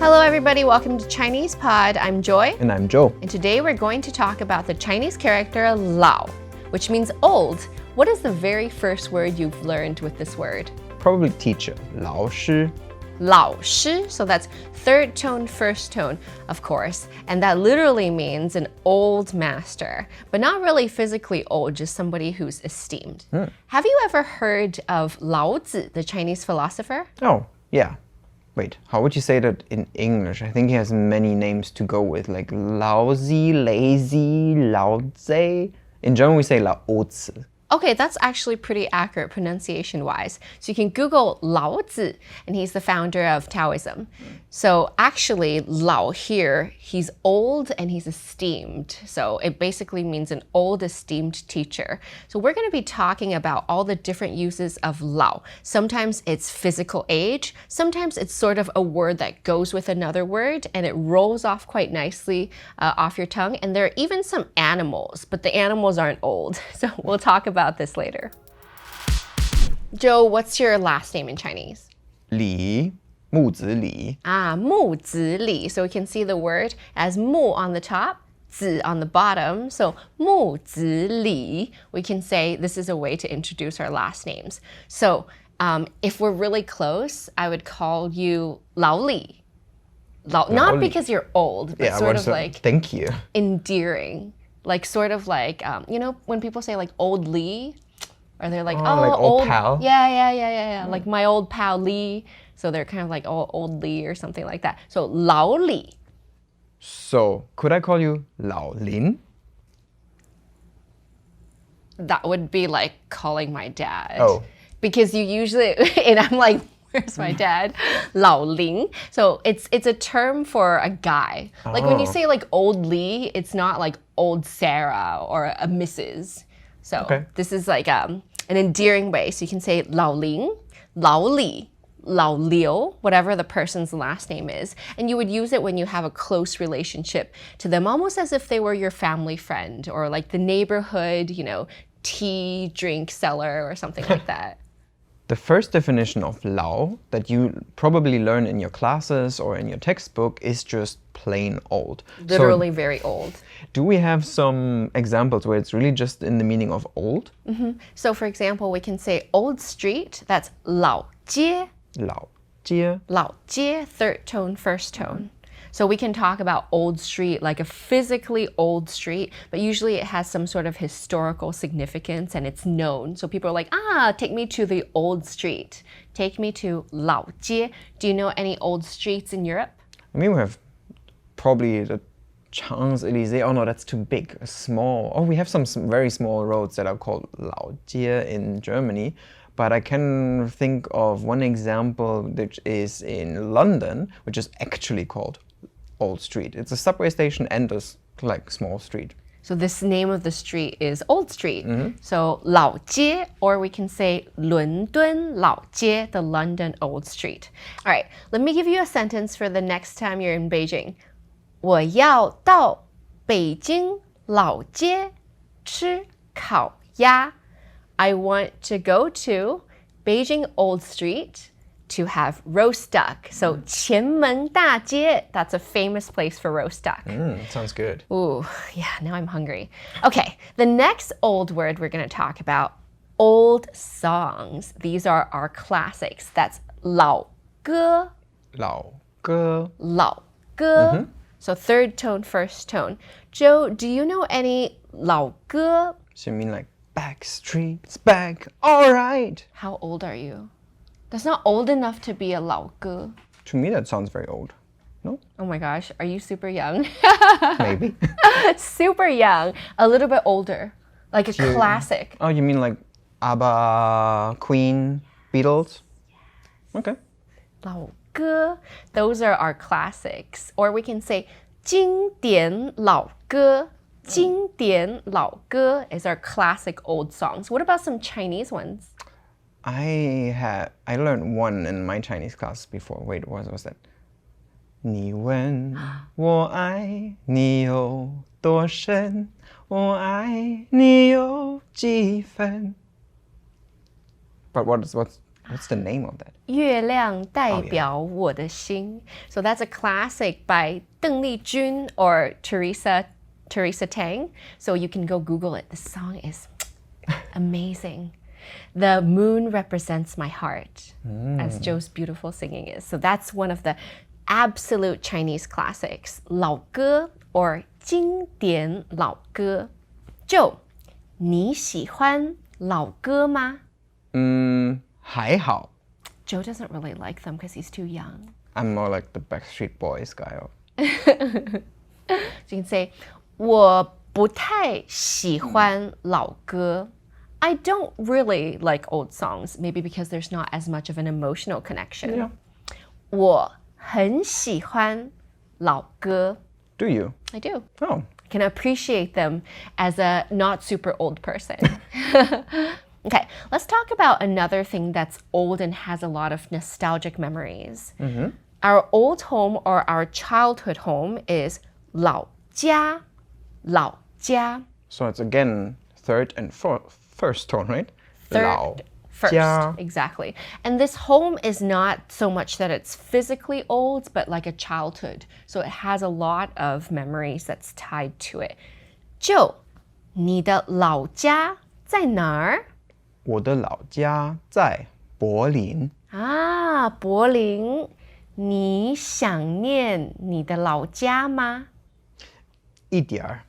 Hello everybody, welcome to Chinese Pod. I'm Joy. And I'm Joe. And today we're going to talk about the Chinese character lǎo, which means old. What is the very first word you've learned with this word? Probably teacher. 老师. 老师, so that's third tone, first tone, of course. And that literally means an old master, but not really physically old, just somebody who's esteemed. Have you ever heard of Lǎojiē, the Chinese philosopher? Oh, yeah. Wait, how would you say that in English? I think he has many names to go with, like lousy, lazy, lǎojiē. In German, we say lǎozì. Okay, that's actually pretty accurate pronunciation-wise. So you can Google Lǎojiē, and he's the founder of Taoism. So actually, Lǎo here, he's old and he's esteemed. So it basically means an old, esteemed teacher. So we're going to be talking about all the different uses of Lǎo. Sometimes it's physical age. Sometimes it's sort of a word that goes with another word, and it rolls off quite nicely off your tongue. And there are even some animals, but the animals aren't old. So we'll talk about this later. Joe, what's your last name in Chinese? 李,木子李. Mu zi li. So we can see the word as mu on the top, zi on the bottom. So mu zi li. We can say this is a way to introduce our last names. So if we're really close, I would call you Lao Li. Not because you're old, but sort of like thank you. Endearing. Like sort of like, you know, when people say like old Lee, or they're like, oh, like old pal? Yeah. Like my old pal Lee. So they're kind of like, oh, old Lee or something like that. So Lao Li. So could I call you Lao Lin? That would be like calling my dad. Oh. Because you usually, and I'm like, where's my dad? Lao Ling. So it's a term for a guy. Like when you say like old Lee, it's not like old Sarah or a Mrs. So this is like an endearing way. So you can say Lao Ling, Lao Li, Lao Liu, whatever the person's last name is. And you would use it when you have a close relationship to them, almost as if they were your family friend or like the neighborhood, you know, tea, drink seller or something like that. The first definition of Lao that you probably learn in your classes or in your textbook is just plain old. Literally very old. Do we have some examples where it's really just in the meaning of old? So for example, we can say old street, that's 老街. 老街. 老街, third tone, first tone. So we can talk about old street, like a physically old street, but usually it has some sort of historical significance and it's known. So people are like, take me to the old street. Take me to 老街. Do you know any old streets in Europe? I mean, we have probably the Champs-Élysées. Oh no, that's too big. A small. Oh, we have some very small roads that are called lǎojiē in Germany. But I can think of one example which is in London, which is actually called Old Street. It's a subway station and a like small street. So this name of the street is Old Street. So 老街, or we can say 伦敦老街, the London Old Street. All right, let me give you a sentence for the next time you're in Beijing. 我要到北京老街吃烤鸭. I want to go to Beijing Old Street to have roast duck. So 前门大街, that's a famous place for roast duck. Sounds good. Ooh, yeah, now I'm hungry. Okay, the next old word we're going to talk about, old songs. These are our classics. That's 老歌. 老歌. 老歌. So third tone, first tone. Joe, do you know any 老歌? So you mean like Backstreet's back, all right. How old are you? That's not old enough to be a 老歌. To me, that sounds very old. No? Oh my gosh, are you super young? Maybe. Super young, a little bit older, like a classic. Oh, you mean like ABBA, Queen, Beatles? Okay. 老歌, those are our classics. Or we can say 经典老歌. 经典老歌 is our classic old songs. What about some Chinese ones? I learned one in my Chinese class before. Wait, what was that? 你问我爱你有多深，我爱你有几分。But what's What's the name of that? 月亮代表我的心. So that's a classic by Deng Lijun or Teresa Tang. So you can go Google it. The song is amazing. The moon represents my heart, as Joe's beautiful singing is. So that's one of the absolute Chinese classics. 老歌 or 经典老歌. Joe, 你喜欢老歌吗? 还好. Joe doesn't really like them because he's too young. I'm more like the Backstreet Boys guy. So you can say, 我不太喜欢老歌. I don't really like old songs, maybe because there's not as much of an emotional connection. Yeah. 我很喜欢老歌. Do you? I do. Oh. I can appreciate them as a not super old person. Okay, let's talk about another thing that's old and has a lot of nostalgic memories. Our old home or our childhood home is 老家. So it's again third and first tone, right? Third, first, lǎojiā. exactly. And this home is not so much that it's physically old, but like a childhood. So it has a lot of memories that's tied to it. Joe, 你的老家在哪儿？我的老家在柏林。啊，柏林，你想念你的老家吗？一点儿。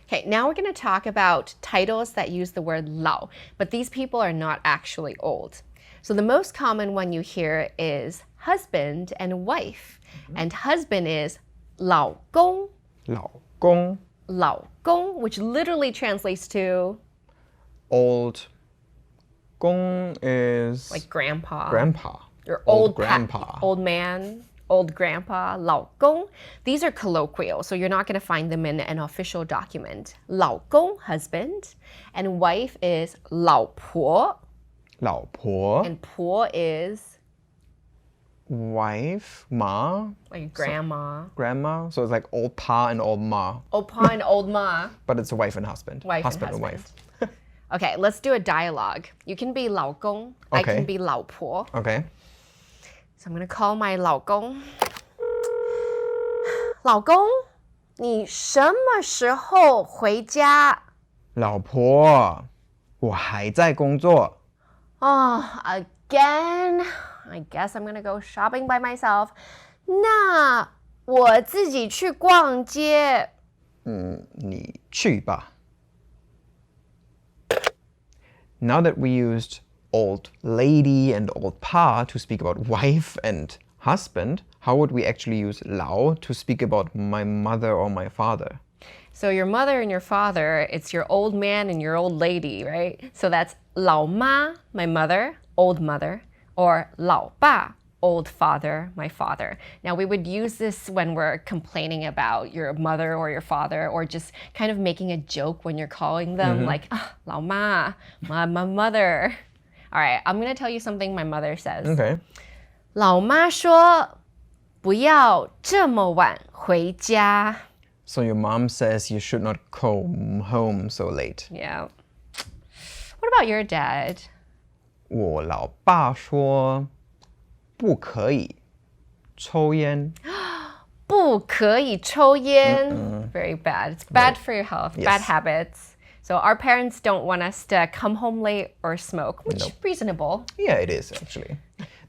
Okay, now we're going to talk about titles that use the word 老, but these people are not actually old. So the most common one you hear is husband and wife. And husband is 老公. 老公。老公, which literally translates to Old. 公 is like grandpa. grandpa. Or old grandpa. Old man, old grandpa, 老公. These are colloquial, so you're not going to find them in an official document. 老公, husband, and wife is 老婆. 老婆。 And 婆 is wife, ma, like grandma. grandma. So it's like old pa and old ma. Old pa and old ma. But it's a wife and husband. Wife husband and wife. Okay, let's do a dialogue. You can be 老公. I Okay. can be 老婆. Okay. So I'm going to call my 老公. 老公,你什么时候回家?老婆，我还在工作。 Oh, again? I guess I'm going to go shopping by myself. 那我自己去逛街。你去吧。Now that we used old lady and old pa to speak about wife and husband, how would we actually use 老 to speak about my mother or my father? So your mother and your father, it's your old man and your old lady, right? So that's 老妈, my mother, old mother, or 老爸, old father, my father. Now we would use this when we're complaining about your mother or your father, or just kind of making a joke when you're calling them, like, 老妈, my mother. All right, I'm going to tell you something my mother says. Okay. 老妈说不要这么晚回家. So your mom says you should not come home so late. Yeah. What about your dad? 我老爸说不可以抽烟。不可以抽烟. Very bad. It's bad for your health. Yes. Bad habits. So our parents don't want us to come home late or smoke, which is reasonable. Yeah, it is actually.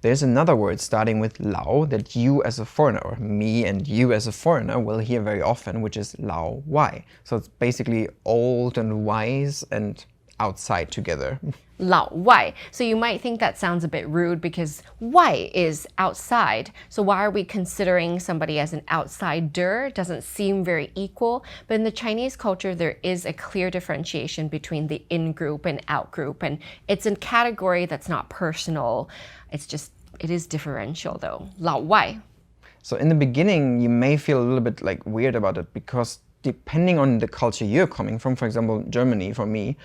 There's another word starting with 老 that you as a foreigner, or me and you as a foreigner, will hear very often, which is 老外. So it's basically old and wise and outside together. 老外. So you might think that sounds a bit rude because 外 is outside. So why are we considering somebody as an outsider? It doesn't seem very equal. But in the Chinese culture, there is a clear differentiation between the in-group and out-group. And it's a category that's not personal. It is differential though. 老外. So in the beginning, you may feel a little bit like weird about it because depending on the culture you're coming from, for example, Germany for me,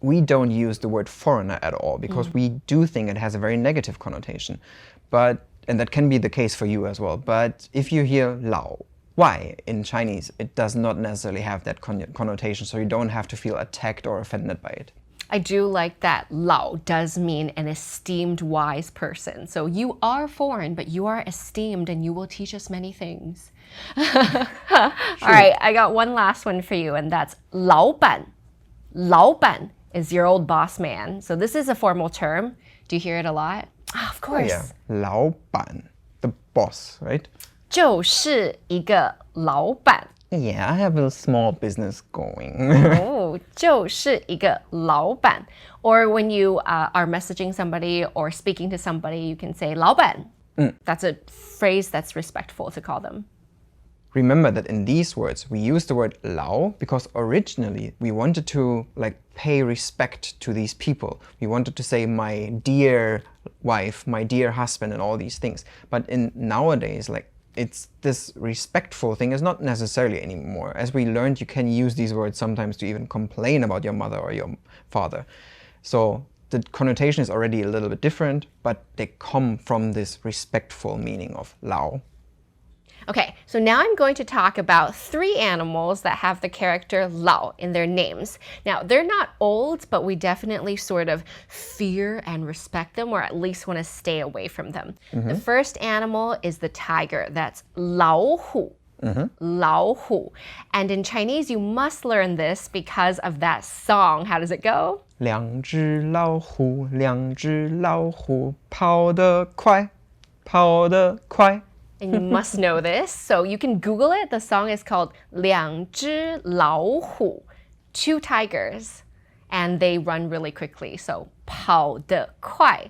we don't use the word foreigner at all because we do think it has a very negative connotation. And that can be the case for you as well. But if you hear 老外 in Chinese, it does not necessarily have that connotation, so you don't have to feel attacked or offended by it. I do like that lao does mean an esteemed wise person. So you are foreign, but you are esteemed and you will teach us many things. All right, I got one last one for you, and that's 老板. 老板 is your old boss man. So this is a formal term. Do you hear it a lot? Of course. Yeah, 老板, the boss, right? 就是一个老板. Yeah, I have a small business going. Oh, 就是一个老板. Or when you are messaging somebody or speaking to somebody, you can say 老板. That's a phrase that's respectful to call them. Remember that in these words, we use the word lao because originally we wanted to pay respect to these people. We wanted to say my dear wife, my dear husband, and all these things. But nowadays, it's this respectful thing is not necessarily anymore. As we learned, you can use these words sometimes to even complain about your mother or your father. So the connotation is already a little bit different, but they come from this respectful meaning of lao. Okay, so now I'm going to talk about 3 animals that have the character lao in their names. Now, they're not old, but we definitely sort of fear and respect them, or at least want to stay away from them. The first animal is the tiger. That's 老虎. 老虎. And in Chinese, you must learn this because of that song. How does it go? 两只老虎，两只老虎，跑得快，跑得快。 And you must know this. So you can Google it. The song is called 两只老虎, 2 tigers. And they run really quickly. So 跑得快.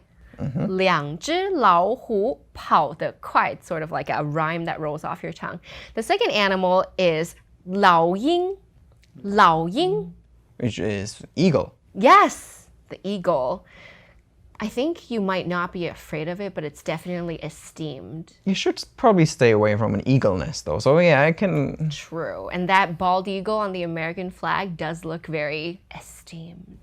两只老虎跑得快. It's sort of like a rhyme that rolls off your tongue. The second animal is 老鹰. 老鹰. Which is eagle. Yes, the eagle. I think you might not be afraid of it, but it's definitely esteemed. You should probably stay away from an eagle nest, though. So yeah, I can... True. And that bald eagle on the American flag does look very esteemed.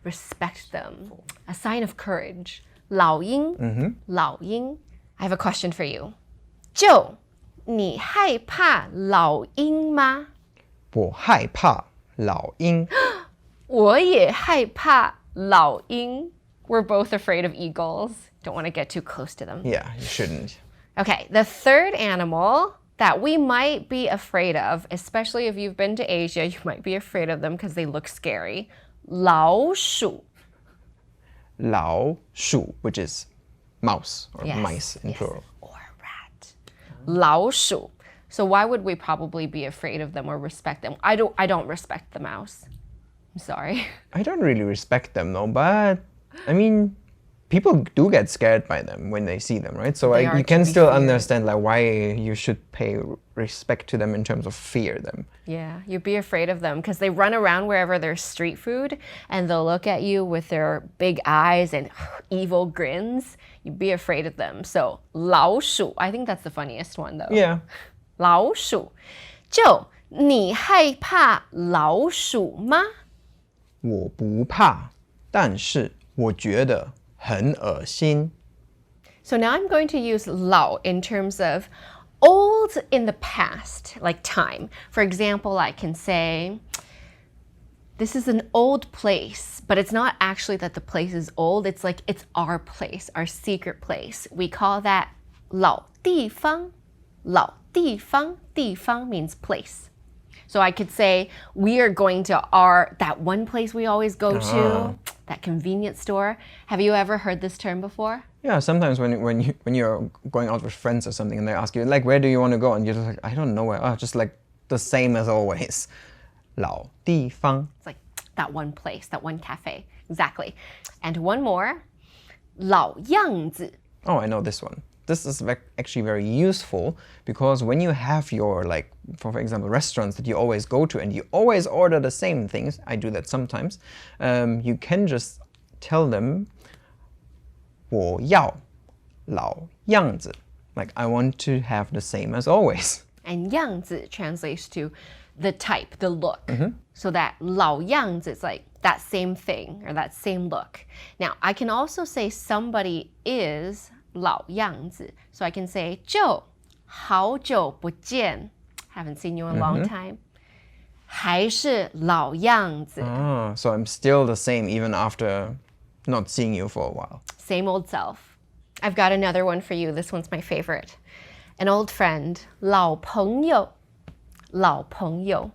Respect them. A sign of courage. 老鹰. 老鹰. I have a question for you. Joe, 你害怕老鹰吗？我害怕老鹰。我也害怕老鹰. We're both afraid of eagles. Don't want to get too close to them. Yeah, you shouldn't. Okay, the third animal that we might be afraid of, especially if you've been to Asia, you might be afraid of them because they look scary. 老鼠. 老鼠, which is mouse or Yes, mice in yes. plural. Or rat. 老鼠. So why would we probably be afraid of them or respect them? I don't respect the mouse. I'm sorry. I don't really respect them, though, but I mean, people do get scared by them when they see them, right? So They are you to can be still feared. understand why you should pay respect to them in terms of fear them. Yeah, you'd be afraid of them because they run around wherever there's street food and they'll look at you with their big eyes and evil grins. You'd be afraid of them. So, 老鼠, I think that's the funniest one though. Yeah. 老鼠. Joe, 你害怕老鼠吗？我不怕，但是我觉得很恶心。 So now I'm going to use 老 in terms of old in the past, like time. For example, I can say, this is an old place, but it's not actually that the place is old. It's like it's our place, our secret place. We call that 老地方. 老地方, 地方 means place. So I could say, we are going to that one place we always go to, that convenience store. Have you ever heard this term before? Yeah, sometimes when you're going out with friends or something and they ask you, like, where do you want to go? And you're just like, I don't know where. Oh, just like the same as always. 老地方. It's like that one place, that one cafe. Exactly. And one more. lǎoyàngzi. Oh, I know this one. This is actually very useful because when you have your, like, for example, restaurants that you always go to and you always order the same things, I do that sometimes, you can just tell them 我要老样子. Like, I want to have the same as always. And 样子 translates to the type, the look. So that 老样子 is like that same thing or that same look. Now, I can also say somebody is 老样子. So I can say, Joe, 好久不见. Haven't seen you in a long time. 还是老样子。 Ah, so I'm still the same even after not seeing you for a while. Same old self. I've got another one for you. This one's my favorite. An old friend, 老朋友,老朋友.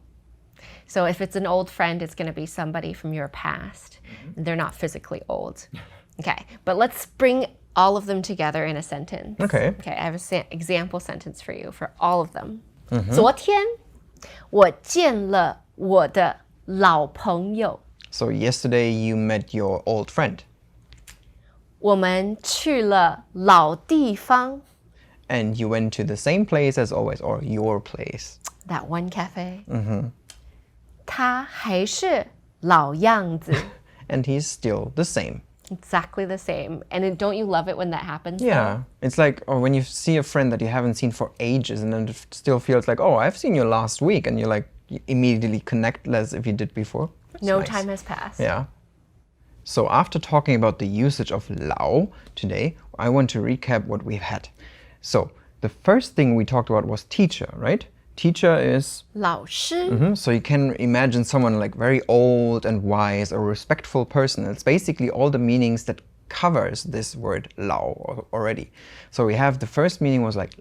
So if it's an old friend, it's going to be somebody from your past. They're not physically old. Okay, but let's bring all of them together in a sentence. Okay. Okay, I have an example sentence for you for all of them. 昨天我见了我的老朋友。 So yesterday you met your old friend. 我们去了老地方。 And you went to the same place as always, or your place. That one cafe. 他还是老样子。 And he's still the same. Exactly the same. And don't you love it when that happens? Yeah, it's like or when you see a friend that you haven't seen for ages and then it still feels like, oh, I've seen you last week. And you're like, you immediately connect as if you did before. It's No nice. time has passed. Yeah. So after talking about the usage of lao today, I want to recap what we've had. So the first thing we talked about was teacher, right? Teacher is 老师。 so you can imagine someone like very old and wise, a respectful person. It's basically all the meanings that covers this word lao already. So we have the first meaning was like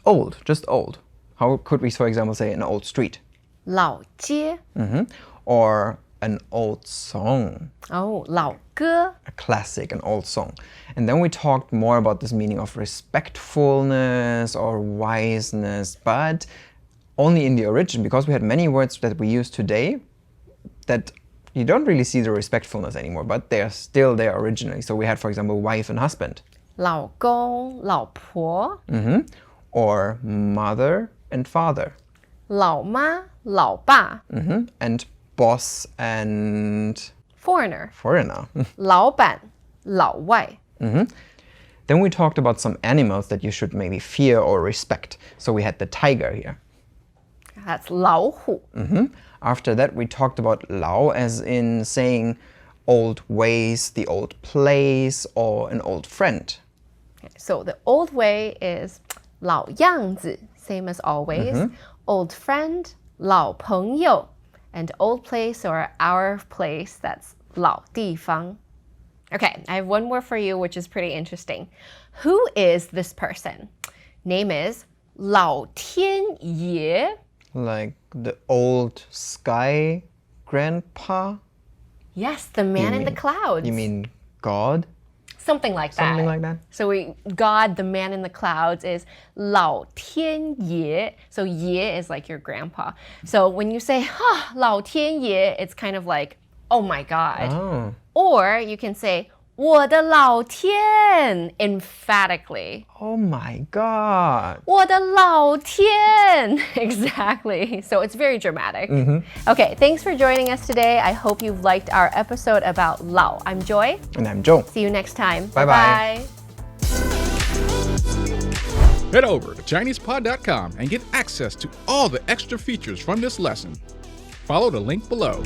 old, just old. How could we, for example, say an old street? 老街。 Or an old song, Oh, 老歌。 a classic, an old song. And then we talked more about this meaning of respectfulness or wiseness, but only in the origin, because we had many words that we use today that you don't really see the respectfulness anymore, but they're still there originally. So we had, for example, wife and husband. 老公,老婆。 Or mother and father. 老妈,老爸。 And boss and Foreigner. foreigner. 老板,老外。 Then we talked about some animals that you should maybe fear or respect. So we had the tiger here. That's 老虎。 After that, we talked about lao as in saying old ways, the old place, or an old friend. So the old way is 老样子, same as always. Old friend, 老朋友. And old place or our place, that's 老地方. Okay, I have one more for you, which is pretty interesting. Who is this person? Name is 老天爷. Like the old sky grandpa? Yes, the man in the clouds. You mean God? Something like that. Something like that? So God, the man in the clouds, is 老天爷. So 爷is like your grandpa. So when you say 老天爷, it's kind of like, oh my God. Oh. Or you can say 我的老天, emphatically. Oh my God. 我的老天. Exactly. So it's very dramatic. Okay, thanks for joining us today. I hope you've liked our episode about lao. I'm Joy. And I'm Joe. See you next time. Bye-bye. Head over to ChinesePod.com and get access to all the extra features from this lesson. Follow the link below.